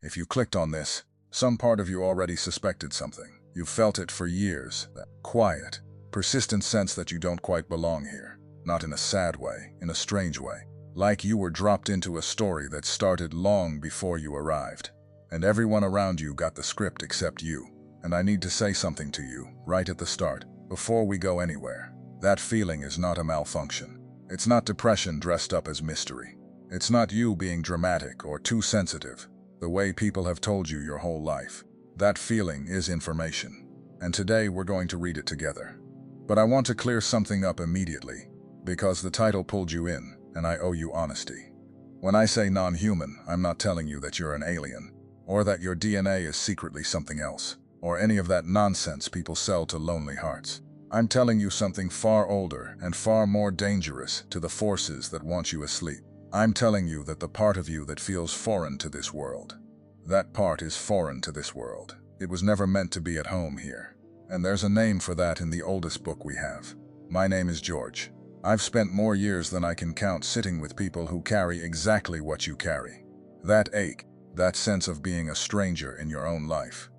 If you clicked on this, some part of you already suspected something. You've felt it for years, that quiet, persistent sense that you don't quite belong here. Not in a sad way, in a strange way. Like you were dropped into a story that started long before you arrived. And everyone around you got the script except you. And I need to say something to you, right at the start, before we go anywhere. That feeling is not a malfunction. It's not depression dressed up as mystery. It's not you being dramatic or too sensitive, the way people have told you your whole life. That feeling is information. And today we're going to read it together. But I want to clear something up immediately, because the title pulled you in, and I owe you honesty. When I say non-human, I'm not telling you that you're an alien, or that your DNA is secretly something else, or any of that nonsense people sell to lonely hearts. I'm telling you something far older and far more dangerous to the forces that want you asleep. I'm telling you that the part of you that feels foreign to this world, that part is foreign to this world. It was never meant to be at home here. And there's a name for that in the oldest book we have. My name is George. I've spent more years than I can count sitting with people who carry exactly what you carry. That ache, that sense of being a stranger in your own life.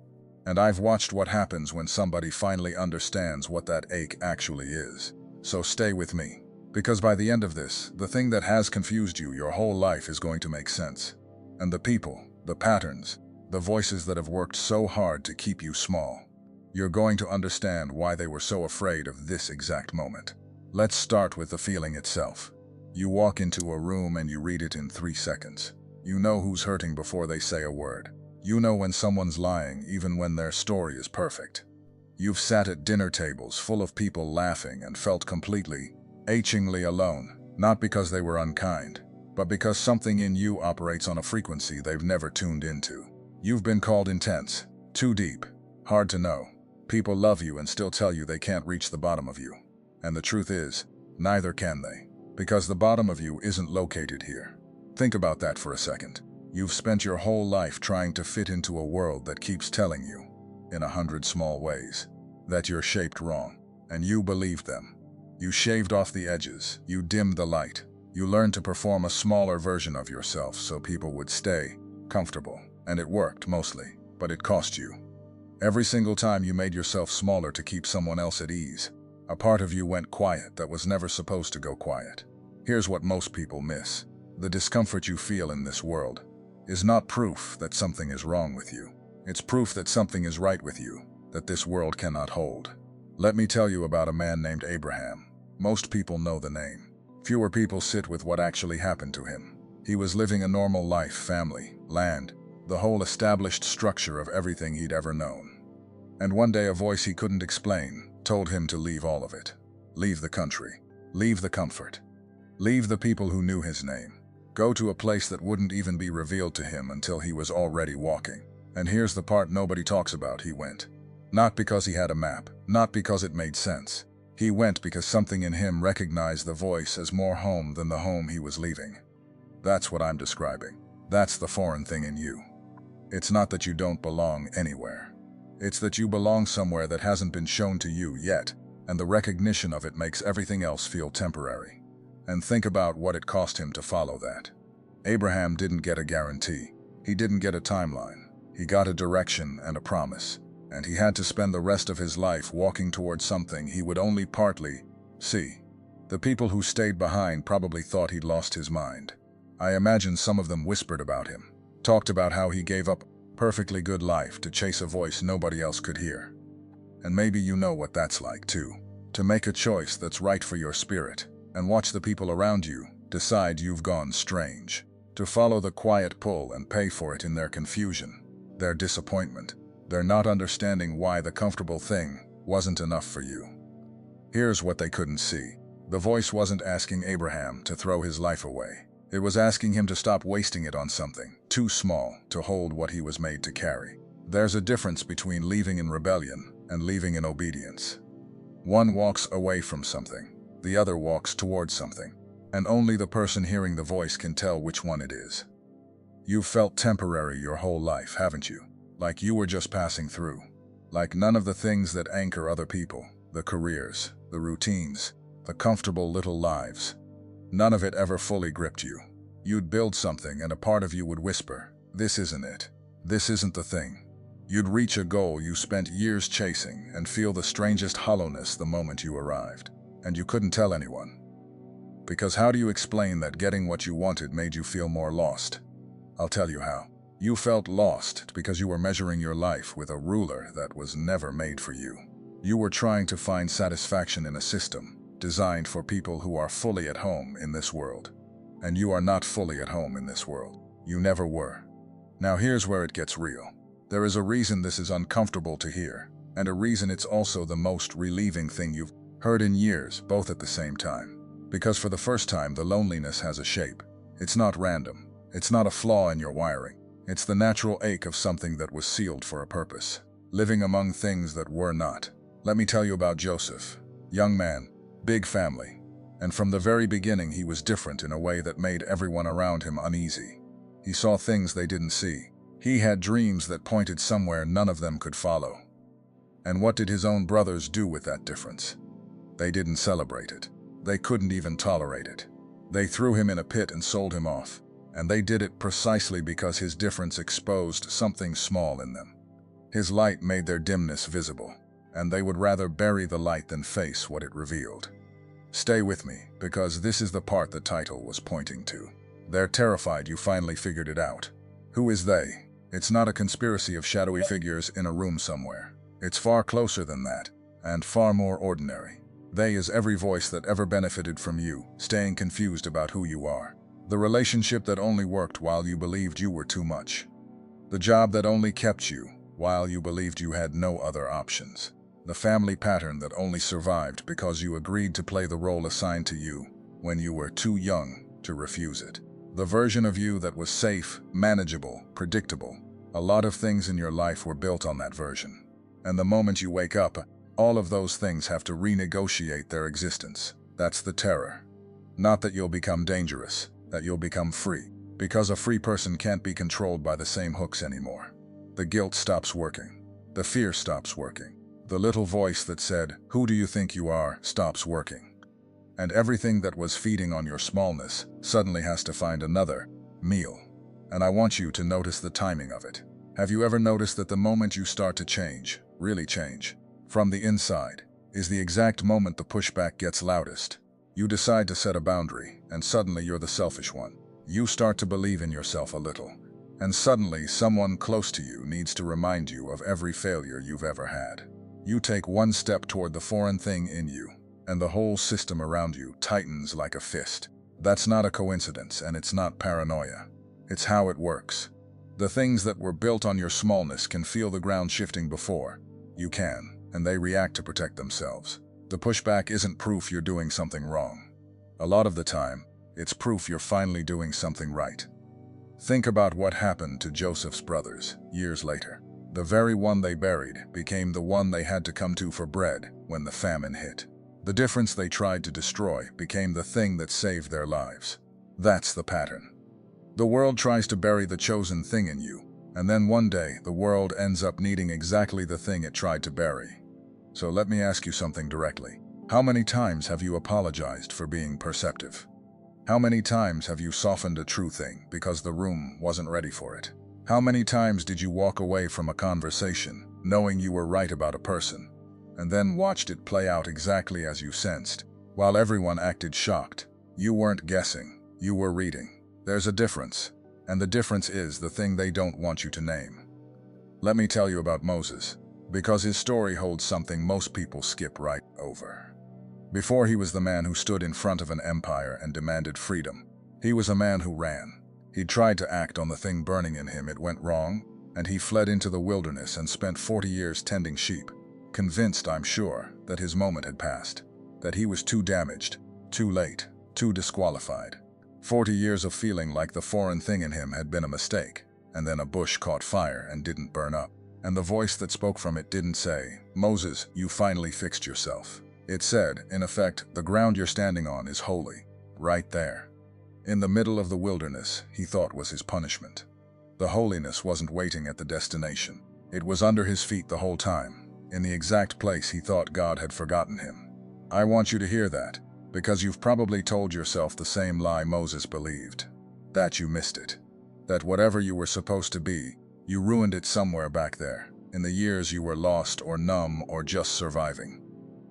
And I've watched what happens when somebody finally understands what that ache actually is. So stay with me, because by the end of this, the thing that has confused you your whole life is going to make sense. And the people, the patterns, the voices that have worked so hard to keep you small, you're going to understand why they were so afraid of this exact moment. Let's start with the feeling itself. You walk into a room and you read it in 3 seconds. You know who's hurting before they say a word. You know when someone's lying, even when their story is perfect. You've sat at dinner tables full of people laughing and felt completely, achingly alone, not because they were unkind, but because something in you operates on a frequency they've never tuned into. You've been called intense, too deep, hard to know. People love you and still tell you they can't reach the bottom of you. And the truth is, neither can they, because the bottom of you isn't located here. Think about that for a second. You've spent your whole life trying to fit into a world that keeps telling you, in 100 small ways, that you're shaped wrong, and you believed them. You shaved off the edges, you dimmed the light, you learned to perform a smaller version of yourself so people would stay comfortable, and it worked mostly, but it cost you. Every single time you made yourself smaller to keep someone else at ease, a part of you went quiet that was never supposed to go quiet. Here's what most people miss. The discomfort you feel in this world is not proof that something is wrong with you. It's proof that something is right with you, that this world cannot hold. Let me tell you about a man named Abraham. Most people know the name. Fewer people sit with what actually happened to him. He was living a normal life, family, land, the whole established structure of everything he'd ever known. And one day a voice he couldn't explain told him to leave all of it. Leave the country. Leave the comfort. Leave the people who knew his name. Go to a place that wouldn't even be revealed to him until he was already walking. And here's the part nobody talks about. He went. Not because he had a map, not because it made sense. He went because something in him recognized the voice as more home than the home he was leaving. That's what I'm describing. That's the foreign thing in you. It's not that you don't belong anywhere. It's that you belong somewhere that hasn't been shown to you yet, and the recognition of it makes everything else feel temporary. And think about what it cost him to follow that. Abraham didn't get a guarantee. He didn't get a timeline. He got a direction and a promise. And he had to spend the rest of his life walking towards something he would only partly see. The people who stayed behind probably thought he'd lost his mind. I imagine some of them whispered about him, talked about how he gave up a perfectly good life to chase a voice nobody else could hear. And maybe you know what that's like too. To make a choice that's right for your spirit, and watch the people around you decide you've gone strange. To follow the quiet pull and pay for it in their confusion, their disappointment, their not understanding why the comfortable thing wasn't enough for you. Here's what they couldn't see. The voice wasn't asking Abraham to throw his life away. It was asking him to stop wasting it on something too small to hold what he was made to carry. There's a difference between leaving in rebellion and leaving in obedience. One walks away from something. The other walks towards something, and only the person hearing the voice can tell which one it is. You've felt temporary your whole life, haven't you? Like you were just passing through. Like none of the things that anchor other people, the careers, the routines, the comfortable little lives, none of it ever fully gripped you. You'd build something and a part of you would whisper, "This isn't it." This isn't the thing. You'd reach a goal you spent years chasing and feel the strangest hollowness the moment you arrived. And you couldn't tell anyone. Because how do you explain that getting what you wanted made you feel more lost? I'll tell you how. You felt lost because you were measuring your life with a ruler that was never made for you. You were trying to find satisfaction in a system designed for people who are fully at home in this world. And you are not fully at home in this world. You never were. Now here's where it gets real. There is a reason this is uncomfortable to hear, and a reason it's also the most relieving thing you've heard in years, both at the same time. Because for the first time, the loneliness has a shape. It's not random. It's not a flaw in your wiring. It's the natural ache of something that was sealed for a purpose, living among things that were not. Let me tell you about Joseph. Young man, big family, and from the very beginning he was different in a way that made everyone around him uneasy. He saw things they didn't see. He had dreams that pointed somewhere none of them could follow. And what did his own brothers do with that difference? They didn't celebrate it. They couldn't even tolerate it. They threw him in a pit and sold him off. And they did it precisely because his difference exposed something small in them. His light made their dimness visible, and they would rather bury the light than face what it revealed. Stay with me, because this is the part the title was pointing to. They're terrified you finally figured it out. Who is they? It's not a conspiracy of shadowy figures in a room somewhere. It's far closer than that, and far more ordinary. They is every voice that ever benefited from you, staying confused about who you are. The relationship that only worked while you believed you were too much. The job that only kept you while you believed you had no other options. The family pattern that only survived because you agreed to play the role assigned to you when you were too young to refuse it. The version of you that was safe, manageable, predictable. A lot of things in your life were built on that version. And the moment you wake up, all of those things have to renegotiate their existence. That's the terror. Not that you'll become dangerous, that you'll become free. Because a free person can't be controlled by the same hooks anymore. The guilt stops working. The fear stops working. The little voice that said, "Who do you think you are?" stops working. And everything that was feeding on your smallness suddenly has to find another meal. And I want you to notice the timing of it. Have you ever noticed that the moment you start to change, really change, from the inside, is the exact moment the pushback gets loudest? You decide to set a boundary, and suddenly you're the selfish one. You start to believe in yourself a little, and suddenly someone close to you needs to remind you of every failure you've ever had. You take one step toward the foreign thing in you, and the whole system around you tightens like a fist. That's not a coincidence, and it's not paranoia. It's how it works. The things that were built on your smallness can feel the ground shifting before you can, and they react to protect themselves. The pushback isn't proof you're doing something wrong. A lot of the time, it's proof you're finally doing something right. Think about what happened to Joseph's brothers years later. The very one they buried became the one they had to come to for bread when the famine hit. The difference they tried to destroy became the thing that saved their lives. That's the pattern. The world tries to bury the chosen thing in you, and then one day the world ends up needing exactly the thing it tried to bury. So let me ask you something directly. How many times have you apologized for being perceptive? How many times have you softened a true thing because the room wasn't ready for it? How many times did you walk away from a conversation knowing you were right about a person, and then watched it play out exactly as you sensed, while everyone acted shocked? You weren't guessing, you were reading. There's a difference, and the difference is the thing they don't want you to name. Let me tell you about Moses, because his story holds something most people skip right over. Before he was the man who stood in front of an empire and demanded freedom, he was a man who ran. He tried to act on the thing burning in him. It went wrong, and he fled into the wilderness and spent 40 years tending sheep, convinced, I'm sure, that his moment had passed, that he was too damaged, too late, too disqualified. 40 years of feeling like the foreign thing in him had been a mistake, and then a bush caught fire and didn't burn up. And the voice that spoke from it didn't say, "Moses, you finally fixed yourself." It said, in effect, the ground you're standing on is holy, right there. In the middle of the wilderness, he thought was his punishment. The holiness wasn't waiting at the destination. It was under his feet the whole time, in the exact place he thought God had forgotten him. I want you to hear that, because you've probably told yourself the same lie Moses believed. That you missed it. That whatever you were supposed to be, You ruined it somewhere back there, in the years you were lost or numb or just surviving.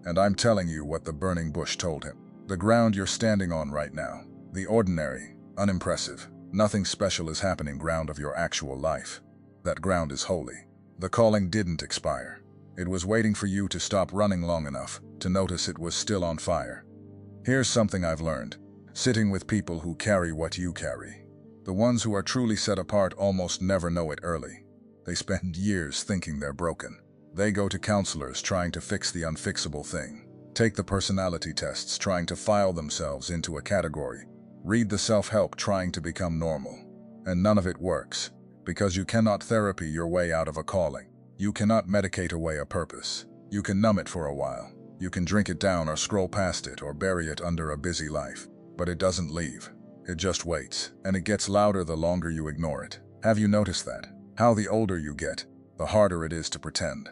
And I'm telling you what the burning bush told him. The ground you're standing on right now, the ordinary, unimpressive, nothing special is happening ground of your actual life. That ground is holy. The calling didn't expire. It was waiting for you to stop running long enough to notice it was still on fire. Here's something I've learned, sitting with people who carry what you carry. The ones who are truly set apart almost never know it early. They spend years thinking they're broken. They go to counselors trying to fix the unfixable thing, take the personality tests trying to file themselves into a category, read the self-help trying to become normal. And none of it works, because you cannot therapy your way out of a calling. You cannot medicate away a purpose. You can numb it for a while. You can drink it down or scroll past it or bury it under a busy life. But it doesn't leave. It just waits, and it gets louder the longer you ignore it. Have you noticed that? How the older you get, the harder it is to pretend.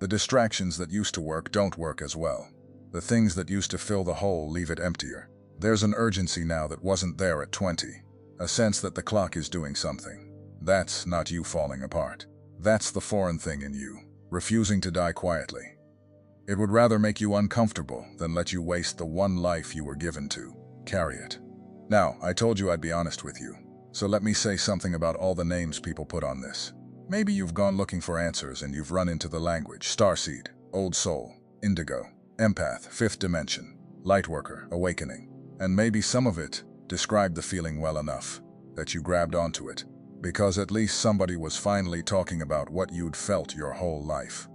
The distractions that used to work don't work as well. The things that used to fill the hole leave it emptier. There's an urgency now that wasn't there at 20. A sense that the clock is doing something. That's not you falling apart. That's the foreign thing in you, refusing to die quietly. It would rather make you uncomfortable than let you waste the one life you were given to. Carry it. Now, I told you I'd be honest with you, so let me say something about all the names people put on this. Maybe you've gone looking for answers and you've run into the language, starseed, old soul, indigo, empath, fifth dimension, lightworker, awakening. And maybe some of it described the feeling well enough that you grabbed onto it, because at least somebody was finally talking about what you'd felt your whole life.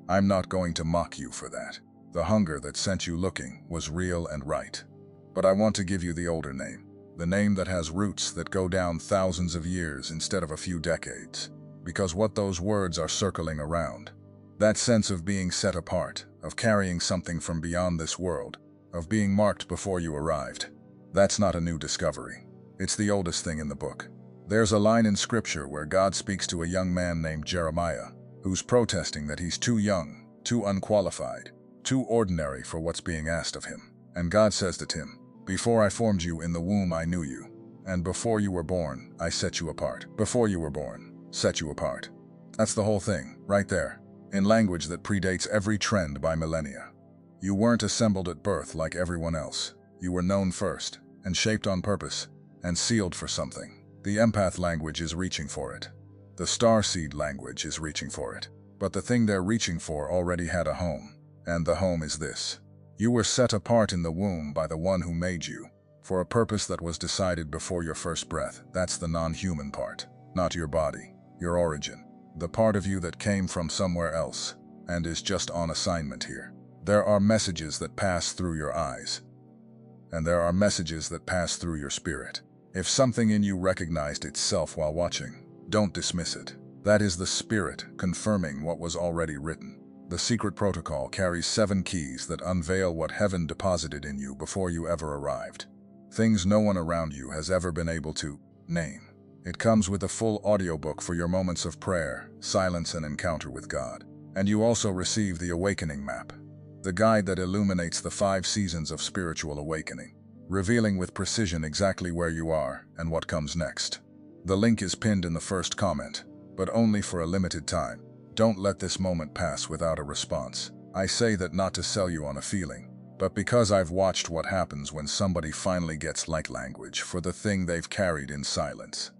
I'm not going to mock you for that. The hunger that sent you looking was real and right. But I want to give you the older name, the name that has roots that go down thousands of years instead of a few decades. Because what those words are circling around, that sense of being set apart, of carrying something from beyond this world, of being marked before you arrived, that's not a new discovery. It's the oldest thing in the book. There's a line in scripture where God speaks to a young man named Jeremiah, who's protesting that he's too young, too unqualified, too ordinary for what's being asked of him. And God says to him, "Before I formed you in the womb, I knew you. And before you were born, I set you apart. Before you were born, set you apart." That's the whole thing, right there, in language that predates every trend by millennia. You weren't assembled at birth like everyone else. You were known first, and shaped on purpose, and sealed for something. The empath language is reaching for it. The starseed language is reaching for it. But the thing they're reaching for already had a home, and the home is this. You were set apart in the womb by the one who made you, for a purpose that was decided before your first breath. That's the non-human part, not your body, your origin, the part of you that came from somewhere else, and is just on assignment here. There are messages that pass through your eyes, and there are messages that pass through your spirit. If something in you recognized itself while watching, don't dismiss it. That is the spirit confirming what was already written. The secret protocol carries 7 keys that unveil what heaven deposited in you before you ever arrived. Things no one around you has ever been able to name. It comes with a full audiobook for your moments of prayer, silence, and encounter with God. And you also receive the Awakening Map, the guide that illuminates the 5 seasons of spiritual awakening, revealing with precision exactly where you are and what comes next. The link is pinned in the first comment, but only for a limited time. Don't let this moment pass without a response. I say that not to sell you on a feeling, but because I've watched what happens when somebody finally gets light language for the thing they've carried in silence.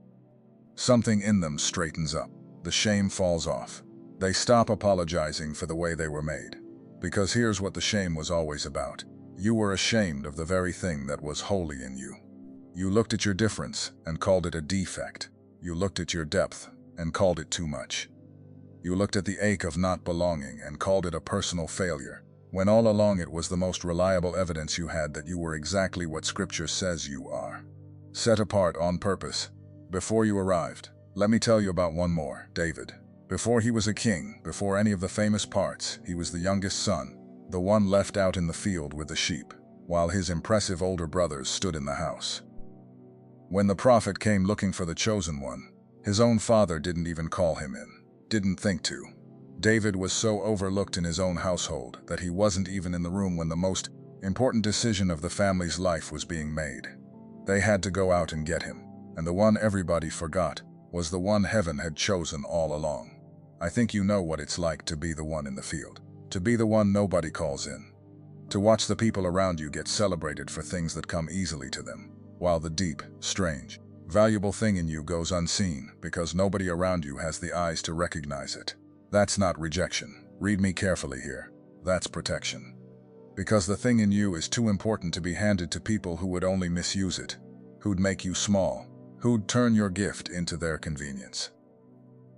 Something in them straightens up. The shame falls off. They stop apologizing for the way they were made. Because here's what the shame was always about. You were ashamed of the very thing that was holy in you. You looked at your difference and called it a defect. You looked at your depth and called it too much. You looked at the ache of not belonging and called it a personal failure, when all along it was the most reliable evidence you had that you were exactly what Scripture says you are. Set apart on purpose. Before you arrived, let me tell you about one more, David. Before he was a king, before any of the famous parts, he was the youngest son, the one left out in the field with the sheep, while his impressive older brothers stood in the house. When the prophet came looking for the chosen one, his own father didn't even call him in, didn't think to. David was so overlooked in his own household that he wasn't even in the room when the most important decision of the family's life was being made. They had to go out and get him, and the one everybody forgot was the one heaven had chosen all along. I think you know what it's like to be the one in the field, to be the one nobody calls in, to watch the people around you get celebrated for things that come easily to them, while the deep, strange, valuable thing in you goes unseen because nobody around you has the eyes to recognize it. That's not rejection. Read me carefully here. That's protection. Because the thing in you is too important to be handed to people who would only misuse it, who'd make you small, who'd turn your gift into their convenience.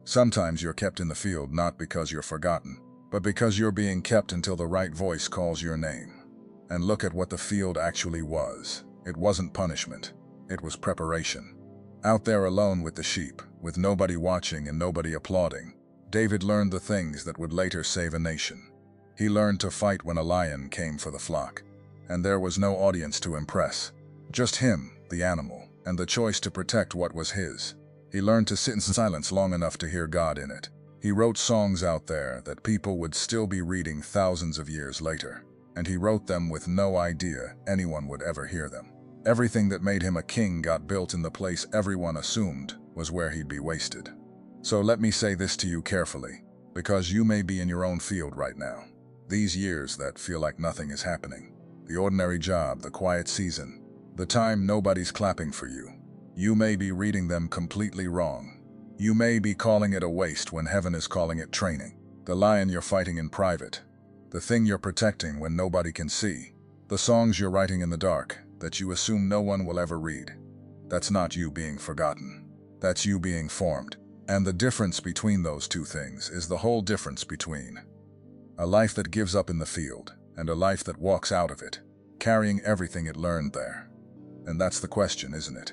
Sometimes you're kept in the field not because you're forgotten, but because you're being kept until the right voice calls your name. And look at what the field actually was. It wasn't punishment. It was preparation. Out there alone with the sheep, with nobody watching and nobody applauding, David learned the things that would later save a nation. He learned to fight when a lion came for the flock, and there was no audience to impress. Just him, the animal, and the choice to protect what was his. He learned to sit in silence long enough to hear God in it. He wrote songs out there that people would still be reading thousands of years later, and he wrote them with no idea anyone would ever hear them. Everything that made him a king got built in the place everyone assumed was where he'd be wasted. So let me say this to you carefully, because you may be in your own field right now. These years that feel like nothing is happening, the ordinary job, the quiet season, the time nobody's clapping for you. You may be reading them completely wrong. You may be calling it a waste when heaven is calling it training. The lion you're fighting in private, the thing you're protecting when nobody can see, the songs you're writing in the dark that you assume no one will ever read. That's not you being forgotten. That's you being formed. And the difference between those two things is the whole difference between a life that gives up in the field and a life that walks out of it, carrying everything it learned there. And that's the question, isn't it?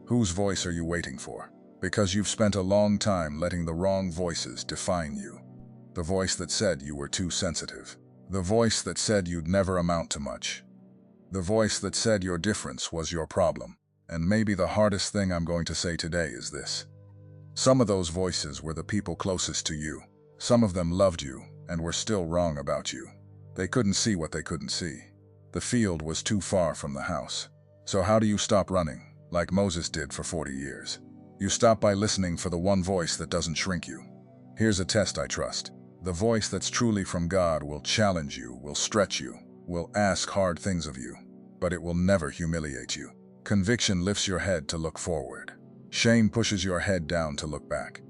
Whose voice are you waiting for? Because you've spent a long time letting the wrong voices define you. The voice that said you were too sensitive. The voice that said you'd never amount to much. The voice that said your difference was your problem. And maybe the hardest thing I'm going to say today is this. Some of those voices were the people closest to you. Some of them loved you and were still wrong about you. They couldn't see what they couldn't see. The field was too far from the house. So how do you stop running, like Moses did for 40 years? You stop by listening for the one voice that doesn't shrink you. Here's a test I trust. The voice that's truly from God will challenge you, will stretch you, will ask hard things of you, but it will never humiliate you. Conviction lifts your head to look forward. Shame pushes your head down to look back.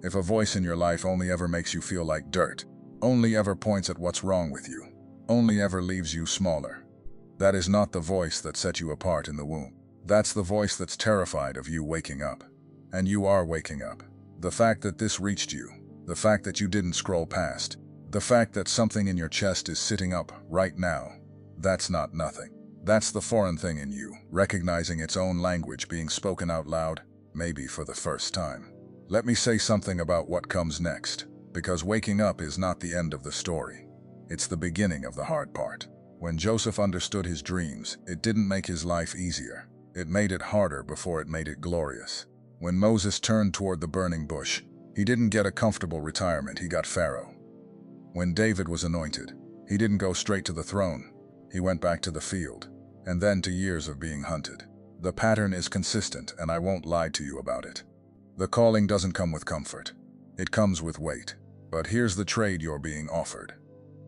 If a voice in your life only ever makes you feel like dirt, only ever points at what's wrong with you, only ever leaves you smaller, that is not the voice that set you apart in the womb. That's the voice that's terrified of you waking up. And you are waking up. The fact that this reached you, the fact that you didn't scroll past, the fact that something in your chest is sitting up right now, that's not nothing. That's the foreign thing in you, recognizing its own language being spoken out loud, maybe for the first time. Let me say something about what comes next, because waking up is not the end of the story. It's the beginning of the hard part. When Joseph understood his dreams, it didn't make his life easier. It made it harder before it made it glorious. When Moses turned toward the burning bush, he didn't get a comfortable retirement, he got Pharaoh. When David was anointed, he didn't go straight to the throne. He went back to the field, and then to years of being hunted. The pattern is consistent, and I won't lie to you about it. The calling doesn't come with comfort. It comes with weight. But here's the trade you're being offered.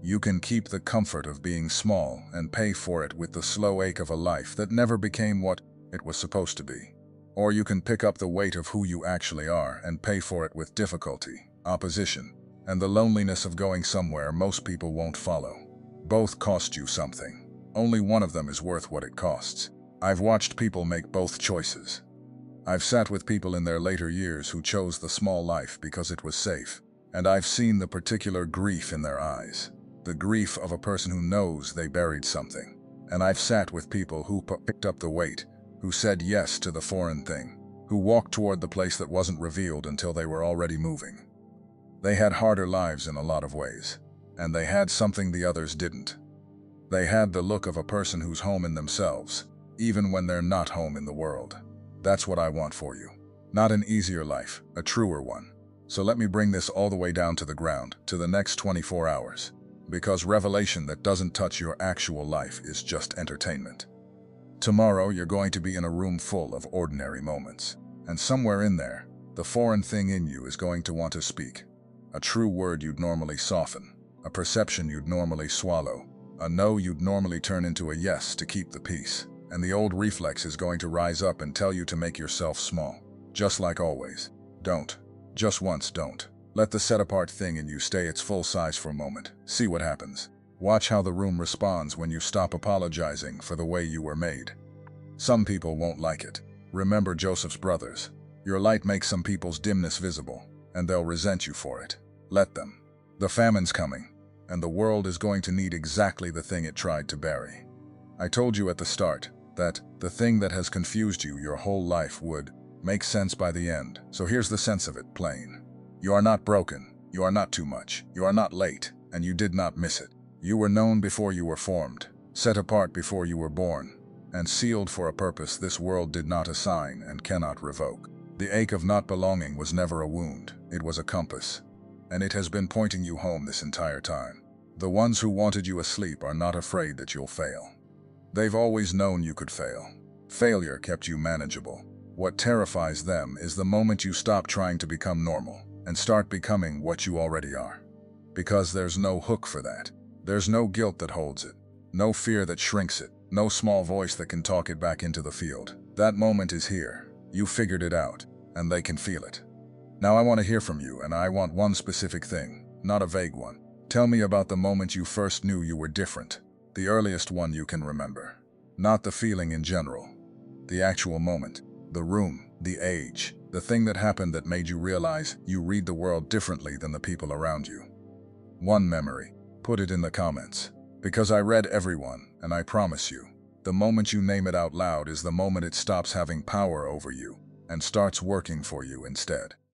You can keep the comfort of being small and pay for it with the slow ache of a life that never became what it was supposed to be. Or you can pick up the weight of who you actually are and pay for it with difficulty, opposition, and the loneliness of going somewhere most people won't follow. Both cost you something. Only one of them is worth what it costs. I've watched people make both choices. I've sat with people in their later years who chose the small life because it was safe, and I've seen the particular grief in their eyes, the grief of a person who knows they buried something. And I've sat with people who picked up the weight, who said yes to the foreign thing, who walked toward the place that wasn't revealed until they were already moving. They had harder lives in a lot of ways, and they had something the others didn't. They had the look of a person who's home in themselves, even when they're not home in the world. That's what I want for you. Not an easier life, a truer one. So let me bring this all the way down to the ground, to the next 24 hours. Because revelation that doesn't touch your actual life is just entertainment. Tomorrow, you're going to be in a room full of ordinary moments. And somewhere in there, The foreign thing in you is going to want to speak. A true word you'd normally soften, a perception you'd normally swallow, a no you'd normally turn into a yes to keep the peace. And the old reflex is going to rise up and tell you to make yourself small. Just like always. Don't. Just once, don't. Let the set-apart thing in you stay its full size for a moment. See what happens. Watch how the room responds when you stop apologizing for the way you were made. Some people won't like it. Remember Joseph's brothers. Your light makes some people's dimness visible, and they'll resent you for it. Let them. The famine's coming, and the world is going to need exactly the thing it tried to bury. I told you at the start that the thing that has confused you your whole life would make sense by the end. So here's the sense of it, plain. You are not broken, you are not too much, you are not late, and you did not miss it. You were known before you were formed, set apart before you were born, and sealed for a purpose this world did not assign and cannot revoke. The ache of not belonging was never a wound, it was a compass, and it has been pointing you home this entire time. The ones who wanted you asleep are not afraid that you'll fail. They've always known you could fail. Failure kept you manageable. What terrifies them is the moment you stop trying to become normal and start becoming what you already are. Because there's no hook for that. There's no guilt that holds it, no fear that shrinks it, no small voice that can talk it back into the field. That moment is here. You figured it out, and they can feel it. Now I want to hear from you, and I want one specific thing, not a vague one. Tell me about the moment you first knew you were different. The earliest one you can remember. Not the feeling in general. The actual moment. The room. The age. The thing that happened that made you realize you read the world differently than the people around you. One memory. Put it in the comments. Because I read everyone, and I promise you, the moment you name it out loud is the moment it stops having power over you and starts working for you instead.